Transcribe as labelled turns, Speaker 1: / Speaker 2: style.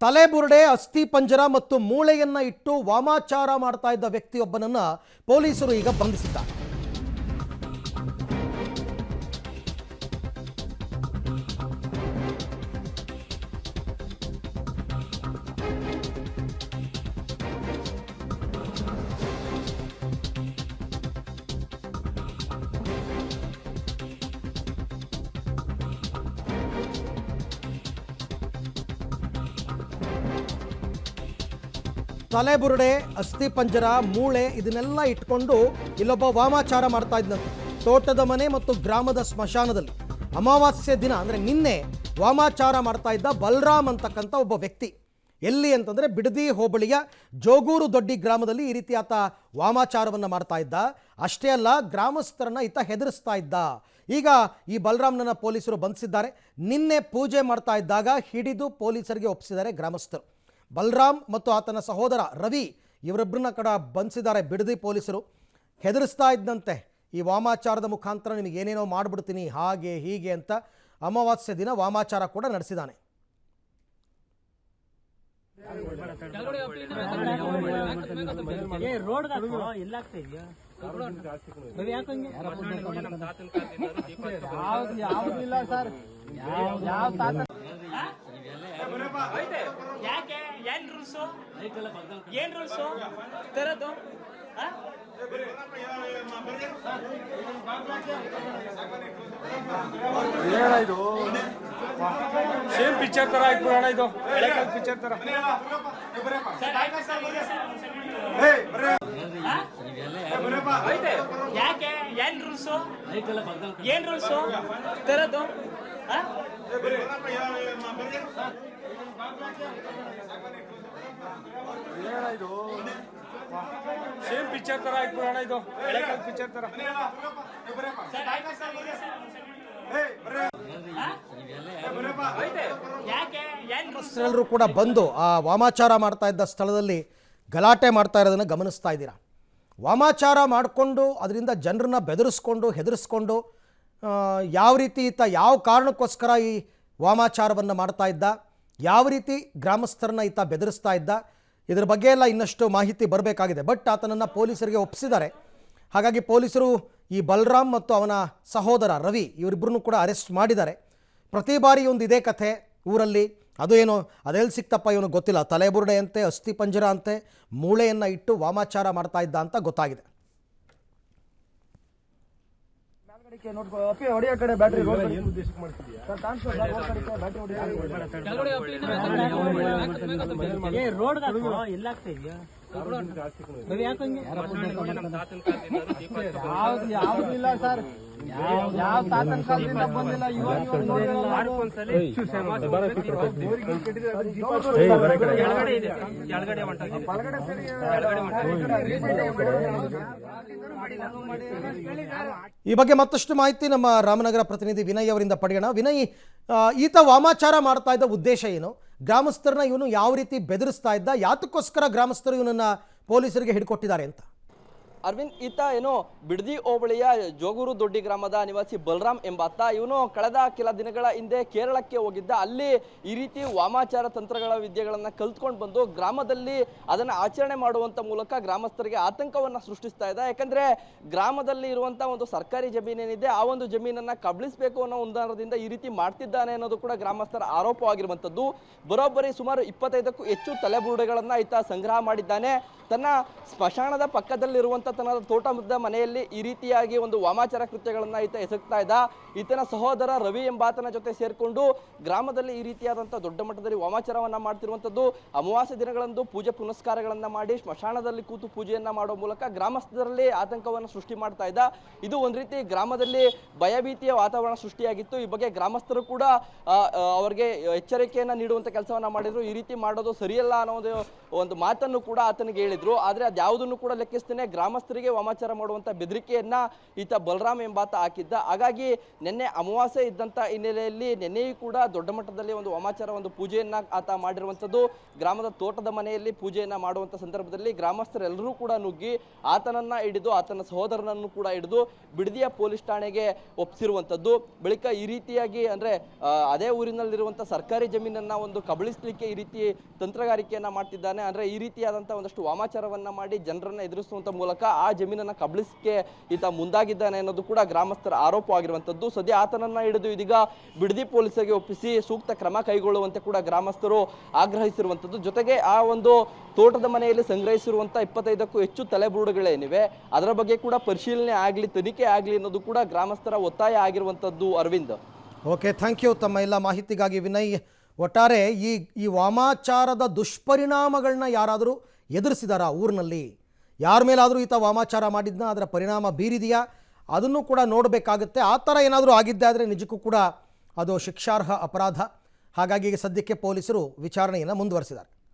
Speaker 1: ತಲೆಬುರುಡೆ, ಅಸ್ಥಿ ಪಂಜರ ಮತ್ತು ಮೂಳೆಯನ್ನ ಇಟ್ಟು ವಾಮಾಚಾರ ಮಾಡ್ತಾ ಇದ್ದ ವ್ಯಕ್ತಿಯೊಬ್ಬನನ್ನ ಪೊಲೀಸರು ಈಗ ಬಂಧಿಸಿದ್ದಾರೆ. ತಲೆಬುರುಡೆ, ಅಸ್ಥಿ ಪಂಜರ, ಮೂಳೆ ಇದನ್ನೆಲ್ಲ ಇಟ್ಕೊಂಡು ಇಲ್ಲೊಬ್ಬ ವಾಮಾಚಾರ ಮಾಡ್ತಾ ಇದ್ದಂತೆ. ತೋಟದ ಮನೆ ಮತ್ತು ಗ್ರಾಮದ ಸ್ಮಶಾನದಲ್ಲಿ ಅಮಾವಾಸ್ಯೆ ದಿನ ಅಂದರೆ ನಿನ್ನೆ ವಾಮಾಚಾರ ಮಾಡ್ತಾ ಇದ್ದ ಬಲರಾಮ್ ಅಂತಕ್ಕಂಥ ಒಬ್ಬ ವ್ಯಕ್ತಿ. ಎಲ್ಲಿ ಅಂತಂದರೆ ಬಿಡದಿ ಹೋಬಳಿಯ ಜೋಗೂರು ದೊಡ್ಡಿ ಗ್ರಾಮದಲ್ಲಿ ಈ ರೀತಿ ಆತ ವಾಮಾಚಾರವನ್ನು ಮಾಡ್ತಾ ಇದ್ದ. ಅಷ್ಟೇ ಅಲ್ಲ, ಗ್ರಾಮಸ್ಥರನ್ನ ಈತ ಹೆದರಿಸ್ತಾ ಇದ್ದ. ಈಗ ಈ ಬಲರಾಮ್ನನ್ನ ಪೊಲೀಸರು ಬಂಧಿಸಿದ್ದಾರೆ. ನಿನ್ನೆ ಪೂಜೆ ಮಾಡ್ತಾ ಇದ್ದಾಗ ಹಿಡಿದು ಪೊಲೀಸರಿಗೆ ಒಪ್ಪಿಸಿದ್ದಾರೆ ಗ್ರಾಮಸ್ಥರು. ಬಲರಾಮ್ ಮತ್ತು ಆತನ ಸಹೋದರ ರವಿ ಇವರಿಬ್ಬರನ್ನ ಬಂಧಿಸಿದ್ದಾರೆ ಬಿಡದಿ ಪೊಲೀಸರು. ಹೆದರಿಸ್ತಾ ಇದ್ದಂತೆ ಈ ವಾಮಾಚಾರದ ಮುಖಾಂತರ ನಿಮಗೆ ಏನೇನೋ ಮಾಡಿಬಿಡ್ತೀನಿ ಹಾಗೆ ಹೀಗೆ ಅಂತ ಅಮಾವಾಸ್ಯೆ ದಿನ ವಾಮಾಚಾರ ಕೂಡ ನಡೆಸಿದ್ದಾನೆ.
Speaker 2: ಯಾಕೆ ಏನ್ ರೂಲ್ಸು ಏನ್ ರೂಲ್ಸು ತರದು
Speaker 3: ಏನಾಯ್ತು? ಸೇಮ್ ಪಿಕ್ಚರ್ ತರ ಆಯ್ತು ಅಣ್ಣ, ಇದು ಪಿಕ್ಚರ್ ತರ.
Speaker 2: ಯಾಕೆ ಏನ್ ರೂಲ್ಸು ಏನ್ ರೂಲ್ಸು ತರದು
Speaker 3: ಏನಾಯ್ತು? ಸೇಮ್ ಪಿಕ್ಚರ್ ತರ ಆಯ್ತು ಅಣ್ಣ, ಇದು ಪಿಕ್ಚರ್ ತರ.
Speaker 1: ಎಲ್ಲರೂ ಕೂಡ ಬಂದು ಆ ವಾಮಾಚಾರ ಮಾಡ್ತಾ ಇದ್ದ ಸ್ಥಳದಲ್ಲಿ ಗಲಾಟೆ ಮಾಡ್ತಾ ಇರೋದನ್ನು ಗಮನಿಸ್ತಾ ಇದ್ದೀರಾ. ವಾಮಾಚಾರ ಮಾಡಿಕೊಂಡು ಅದರಿಂದ ಜನರನ್ನ ಬೆದರಿಸ್ಕೊಂಡು ಹೆದರಿಸ್ಕೊಂಡು ಯಾವ ರೀತಿ ಈತ ಯಾವ ಕಾರಣಕ್ಕೋಸ್ಕರ ಈ ವಾಮಾಚಾರವನ್ನು ಮಾಡ್ತಾ ಇದ್ದ, ಯಾವ ರೀತಿ ಗ್ರಾಮಸ್ಥರನ್ನ ಈತ ಬೆದರಿಸ್ತಾ ಇದ್ದ, ಇದರ ಬಗ್ಗೆ ಎಲ್ಲ ಇನ್ನಷ್ಟು ಮಾಹಿತಿ ಬರಬೇಕಾಗಿದೆ. ಬಟ್ ಆತನನ್ನು ಪೊಲೀಸರಿಗೆ ಒಪ್ಪಿಸಿದ್ದಾರೆ. ಹಾಗಾಗಿ ಪೊಲೀಸರು ಈ ಬಲರಾಮ್ ಮತ್ತು ಅವನ ಸಹೋದರ ರವಿ ಇವರಿಬ್ಬರನ್ನು ಕೂಡ ಅರೆಸ್ಟ್ ಮಾಡಿದ್ದಾರೆ. ಪ್ರತಿ ಬಾರಿ ಒಂದು ಇದೇ ಕಥೆ ಊರಲ್ಲಿ. ಅದು ಏನೋ ಅದೆಲ್ಲಿ ಸಿಕ್ತಪ್ಪ ಇವನು ಗೊತ್ತಿಲ್ಲ. ತಲೆಬುರುಡೆ ಅಂತೆ, ಅಸ್ಥಿ ಪಂಜರ ಅಂತೆ, ಮೂಳೆಯನ್ನು ಇಟ್ಟು ವಾಮಾಚಾರ ಮಾಡ್ತಾ ಇದ್ದ ಅಂತ ಗೊತ್ತಾಗಿದೆ.
Speaker 2: ಯಾವುದಿಲ್ಲ ಸರ್, ಯಾವ ತಾತನ ಕಾಲದಿಂದ ಬಂದಿಲ್ಲ.
Speaker 1: ಈ ಬಗ್ಗೆ ಮತ್ತಷ್ಟು ಮಾಹಿತಿ ನಮ್ಮ ರಾಮನಗರ ಪ್ರತಿನಿಧಿ ವಿನಯ್ ಅವರಿಂದ ಪಡೆಯೋಣ. ವಿನಯ್, ಈತ ವಾಮಾಚಾರ ಮಾಡ್ತಾ ಇದ್ದ ಉದ್ದೇಶ ಏನು? ಗ್ರಾಮಸ್ಥರನ್ನ ಇವನು ಯಾವ ರೀತಿ ಬೆದರಿಸ್ತಾ ಇದ್ದ? ಯಾತಕ್ಕೋಸ್ಕರ ಗ್ರಾಮಸ್ಥರು ಇವನನ್ನ ಪೊಲೀಸರಿಗೆ ಹಿಡ್ಕೊಟ್ಟಿದ್ದಾರೆ ಅಂತ?
Speaker 4: ಅರವಿಂದ್, ಈತ ಏನು ಬಿಡದಿ ಹೋಬಳಿಯ ಜೋಗೂರು ದೊಡ್ಡಿ ಗ್ರಾಮದ ನಿವಾಸಿ ಬಲರಾಮ್ ಎಂಬಾತ. ಇವನು ಕಳೆದ ಕೆಲ ದಿನಗಳ ಹಿಂದೆ ಕೇರಳಕ್ಕೆ ಹೋಗಿದ್ದ. ಅಲ್ಲಿ ಈ ರೀತಿ ವಾಮಾಚಾರ ತಂತ್ರಗಳ ವಿದ್ಯೆಗಳನ್ನು ಕಲ್ತ್ಕೊಂಡು ಬಂದು ಗ್ರಾಮದಲ್ಲಿ ಅದನ್ನು ಆಚರಣೆ ಮಾಡುವಂಥ ಮೂಲಕ ಗ್ರಾಮಸ್ಥರಿಗೆ ಆತಂಕವನ್ನು ಸೃಷ್ಟಿಸ್ತಾ ಇದ್ದ. ಯಾಕಂದರೆ ಗ್ರಾಮದಲ್ಲಿ ಇರುವಂಥ ಒಂದು ಸರ್ಕಾರಿ ಜಮೀನೇನಿದೆ, ಆ ಒಂದು ಜಮೀನನ್ನು ಕಬಳಿಸಬೇಕು ಅನ್ನೋ ಉದಾಹರಣದಿಂದ ಈ ರೀತಿ ಮಾಡ್ತಿದ್ದಾನೆ ಅನ್ನೋದು ಕೂಡ ಗ್ರಾಮಸ್ಥರ ಆರೋಪವಾಗಿರುವಂಥದ್ದು. ಬರೋಬ್ಬರಿ ಸುಮಾರು 25ಕ್ಕೂ ಹೆಚ್ಚು ತಲೆಬುರುಡೆಗಳನ್ನು ಈತ ಸಂಗ್ರಹ ಮಾಡಿದ್ದಾನೆ. ತನ್ನ ಸ್ಮಶಾನದ ಪಕ್ಕದಲ್ಲಿರುವಂಥ ತನ್ನ ತೋಟದ ಮನೆಯಲ್ಲಿ ಈ ರೀತಿಯಾಗಿ ಒಂದು ವಾಮಾಚಾರ ಕೃತ್ಯಗಳನ್ನು ಈತ ಎಸಗ್ತಾ ಇದ್ದ. ಈತನ ಸಹೋದರ ರವಿ ಎಂಬಾತನ ಜೊತೆ ಸೇರಿಕೊಂಡು ಗ್ರಾಮದಲ್ಲಿ ಈ ರೀತಿಯಾದಂಥ ದೊಡ್ಡ ಮಟ್ಟದಲ್ಲಿ ವಾಮಾಚಾರವನ್ನು ಮಾಡ್ತಿರುವಂಥದ್ದು. ಅಮಾವಾಸ್ಯೆ ದಿನಗಳಂದು ಪೂಜೆ ಪುನಸ್ಕಾರಗಳನ್ನು ಮಾಡಿ ಸ್ಮಶಾನದಲ್ಲಿ ಕೂತು ಪೂಜೆಯನ್ನು ಮಾಡೋ ಮೂಲಕ ಗ್ರಾಮಸ್ಥರಲ್ಲಿ ಆತಂಕವನ್ನು ಸೃಷ್ಟಿ ಮಾಡ್ತಾ ಇದ್ದ. ಇದು ಒಂದು ರೀತಿ ಗ್ರಾಮದಲ್ಲಿ ಭಯಭೀತಿಯ ವಾತಾವರಣ ಸೃಷ್ಟಿಯಾಗಿತ್ತು. ಈ ಬಗ್ಗೆ ಗ್ರಾಮಸ್ಥರು ಕೂಡ ಅವರಿಗೆ ಎಚ್ಚರಿಕೆಯನ್ನು ನೀಡುವಂಥ ಕೆಲಸವನ್ನು ಮಾಡಿದ್ರು. ಈ ರೀತಿ ಮಾಡೋದು ಸರಿಯಲ್ಲ ಅನ್ನೋ ಒಂದು ಮಾತನ್ನು ಕೂಡ ಆತನಿಗೆ ಹೇಳಿದ್ರು. ಹೇಳಿದ್ರು. ಆದರೆ ಅದ್ಯಾವುದನ್ನು ಕೂಡ ಲೆಕ್ಕಿಸ್ತೇನೆ ಗ್ರಾಮಸ್ಥರಿಗೆ ವಾಮಾಚಾರ ಮಾಡುವಂಥ ಬೆದರಿಕೆಯನ್ನ ಈತ ಬಲರಾಮ್ ಎಂಬಾತ ಹಾಕಿದ್ದ. ಹಾಗಾಗಿ ನಿನ್ನೆ ಅಮಾವಾಸ್ಯೆ ಇದ್ದಂಥ ಹಿನ್ನೆಲೆಯಲ್ಲಿ ನಿನ್ನೆಯೂ ಕೂಡ ದೊಡ್ಡ ಮಟ್ಟದಲ್ಲಿ ಒಂದು ವಾಮಾಚಾರ ಒಂದು ಪೂಜೆಯನ್ನ ಆತ ಮಾಡಿರುವಂಥದ್ದು. ಗ್ರಾಮದ ತೋಟದ ಮನೆಯಲ್ಲಿ ಪೂಜೆಯನ್ನ ಮಾಡುವಂಥ ಸಂದರ್ಭದಲ್ಲಿ ಗ್ರಾಮಸ್ಥರೆಲ್ಲರೂ ಕೂಡ ನುಗ್ಗಿ ಆತನನ್ನ ಹಿಡಿದು ಆತನ ಸಹೋದರನನ್ನು ಕೂಡ ಹಿಡಿದು ಬಿಡದಿಯ ಪೊಲೀಸ್ ಠಾಣೆಗೆ ಒಪ್ಪಿಸಿರುವಂಥದ್ದು. ಬಳಿಕ ಈ ರೀತಿಯಾಗಿ ಅಂದ್ರೆ ಅದೇ ಊರಿನಲ್ಲಿರುವಂಥ ಸರ್ಕಾರಿ ಜಮೀನನ್ನ ಒಂದು ಕಬಳಿಸಲಿಕ್ಕೆ ಈ ರೀತಿ ತಂತ್ರಗಾರಿಕೆಯನ್ನ ಮಾಡ್ತಿದ್ದಾನೆ. ಅಂದ್ರೆ ಈ ರೀತಿಯಾದಂತಹ ಒಂದಷ್ಟು ವಾಮಾಚಾರವನ್ನ ಮಾಡಿ ಜನರನ್ನ ಎದುರಿಸುವಂತ ಮೂಲಕ ಆ ಜಮೀನನ್ನ ಕಬಳಿಸಕ್ಕೆ ಈತ ಮುಂದಾಗಿದ್ದಾನೆ ಅನ್ನೋದು ಕೂಡ ಗ್ರಾಮಸ್ಥರ ಆರೋಪವಾಗಿರುವಂತದ್ದು. ಸದ್ಯ ಆತನನ್ನ ಹಿಡಿದು ಇದೀಗ ಬಿಡದಿ ಪೊಲೀಸರಿಗೆ ಒಪ್ಪಿಸಿ ಸೂಕ್ತ ಕ್ರಮ ಕೈಗೊಳ್ಳುವಂತೆ ಕೂಡ ಗ್ರಾಮಸ್ಥರು ಆಗ್ರಹಿಸಿರುವಂತದ್ದು. ಜೊತೆಗೆ ಆ ಒಂದು ತೋಟದ ಮನೆಯಲ್ಲಿ ಸಂಗ್ರಹಿಸಿರುವಂತ 25ಕ್ಕೂ ಹೆಚ್ಚು ತಲೆಬುರುಡುಗಳೇನಿವೆ ಅದರ ಬಗ್ಗೆ ಕೂಡ ಪರಿಶೀಲನೆ ಆಗಲಿ, ತನಿಖೆ ಆಗಲಿ ಅನ್ನೋದು ಕೂಡ ಗ್ರಾಮಸ್ಥರ ಒತ್ತಾಯ ಆಗಿರುವಂತದ್ದು. ಅರವಿಂದ್,
Speaker 1: ಓಕೆ, ಥ್ಯಾಂಕ್ ಯು ತಮ್ಮ ಎಲ್ಲ ಮಾಹಿತಿಗಾಗಿ ವಿನಯ್. ಒಟ್ಟಾರೆ ಈ ವಾಮಾಚಾರದ ದುಷ್ಪರಿಣಾಮಗಳನ್ನ ಯಾರಾದರೂ ಎದುರಿಸಿದಾರಾ ಊರಿನಲ್ಲಿ? ಯಾರ ಮೇಲಾದರೂ ಈತ ವಾಮಾಚಾರ ಮಾಡಿದ್ನ, ಅದರ ಪರಿಣಾಮ ಬೀರಿದೆಯಾ? ಅದನ್ನು ಕೂಡ ನೋಡಬೇಕಾಗುತ್ತೆ. ಆ ಥರ ಏನಾದರೂ ಆಗಿದ್ದೆ ಆದರೆ ನಿಜಕ್ಕೂ ಕೂಡ ಅದು ಶಿಕ್ಷಾರ್ಹ ಅಪರಾಧ. ಹಾಗಾಗಿ ಈಗ ಸದ್ಯಕ್ಕೆ ಪೊಲೀಸರು ವಿಚಾರಣೆಯನ್ನು ಮುಂದುವರಿಸಿದ್ದಾರೆ.